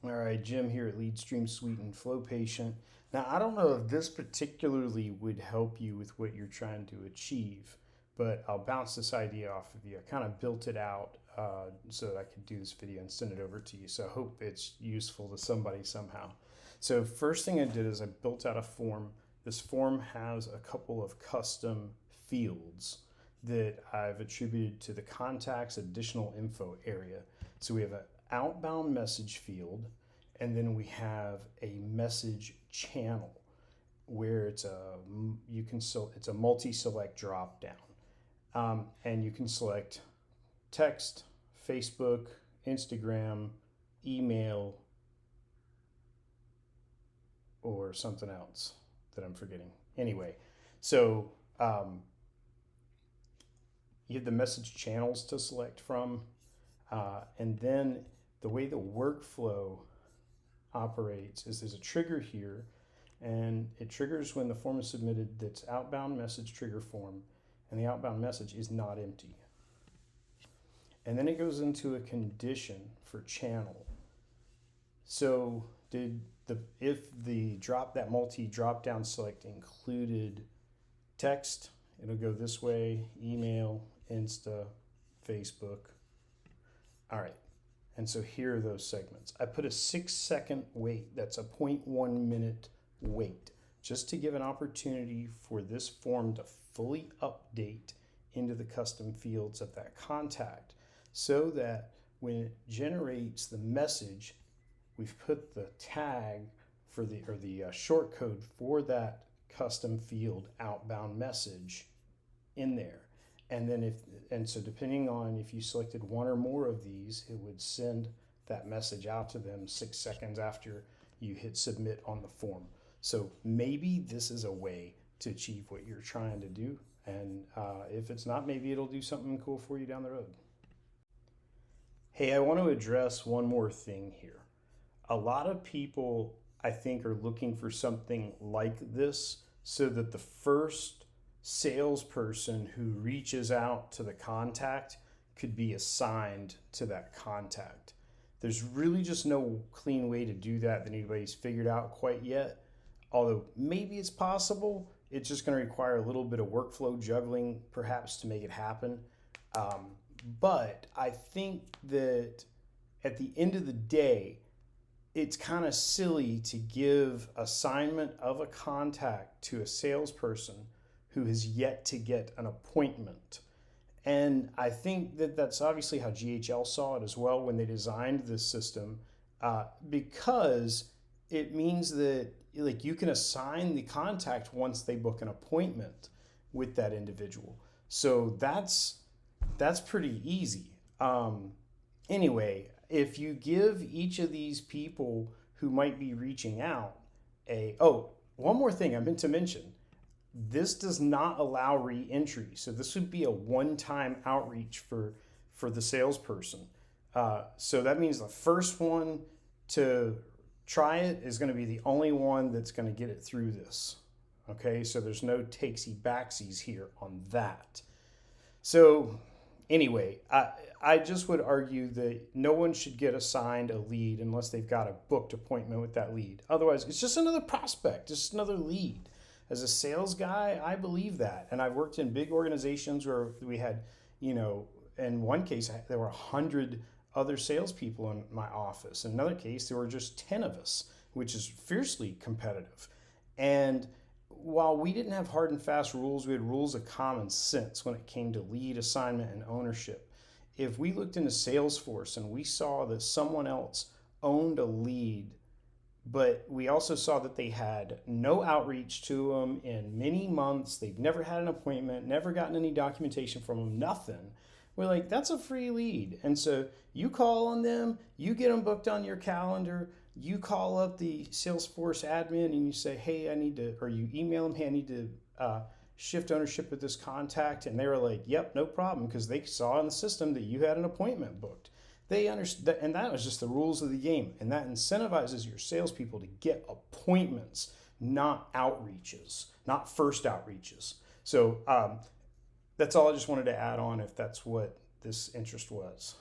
All right, Jim here at Lead Stream Suite and Flow Patient. Now, I don't know if this particularly would help you with what you're trying to achieve, but I'll bounce this idea off of you. I kind of built it out so that I could do this video and send it over to you. So I hope it's useful to somebody somehow. So first thing I did is I built out a form. This form has a couple of custom fields that I've attributed to the contacts additional info area. So we have an outbound message field, and then we have a message channel where it's a multi-select drop down, and you can select text, Facebook, Instagram, email, or something else that I'm forgetting. Anyway, so you have the message channels to select from, and then the way the workflow operates is there's a trigger here, and it triggers when the form is submitted that's outbound message trigger form, and the outbound message is not empty. And then it goes into a condition for channel. So if the that multi drop down select included text, it'll go this way: email, Insta, Facebook. All right. And so here are those segments. I put a 6-second wait. That's a 0.1 minute wait, just to give an opportunity for this form to fully update into the custom fields of that contact, so that when it generates the message, we've put the tag for the short code for that custom field outbound message in there. And then so depending on if you selected one or more of these, it would send that message out to them 6 seconds after you hit submit on the form. So maybe this is a way to achieve what you're trying to do. And if it's not, maybe it'll do something cool for you down the road. Hey, I want to address one more thing here. A lot of people, I think, are looking for something like this so that the first salesperson who reaches out to the contact could be assigned to that contact. There's really just no clean way to do that anybody's figured out quite yet. Although maybe it's possible, it's just going to require a little bit of workflow juggling perhaps to make it happen. But I think that at the end of the day, it's kind of silly to give assignment of a contact to a salesperson who has yet to get an appointment. And I think that that's obviously how GHL saw it as well when they designed this system, because it means that like you can assign the contact once they book an appointment with that individual. So that's pretty easy. Anyway, if you give each of these people who might be reaching out one more thing I meant to mention. This does not allow re-entry. So this would be a one-time outreach for the salesperson. So that means the first one to try it is going to be the only one that's going to get it through this. Okay, so there's no takesy-backsies here on that. So anyway, I just would argue that no one should get assigned a lead unless they've got a booked appointment with that lead. Otherwise, it's just another prospect, just another lead. As a sales guy, I believe that. And I've worked in big organizations where we had, in one case, there were 100 other salespeople in my office. In another case, there were just 10 of us, which is fiercely competitive. And while we didn't have hard and fast rules, we had rules of common sense when it came to lead assignment and ownership. If we looked into Salesforce and we saw that someone else owned a lead, but we also saw that they had no outreach to them in many months, they've never had an appointment, never gotten any documentation from them, nothing. We're like, that's a free lead. And so you call on them, you get them booked on your calendar, you call up the Salesforce admin and you say, hey, or you email them, hey, I need to shift ownership of this contact. And they were like, yep, no problem, because they saw in the system that you had an appointment booked. They understand, and that was just the rules of the game. And that incentivizes your salespeople to get appointments, not outreaches, not first outreaches. So that's all I just wanted to add on if that's what this interest was.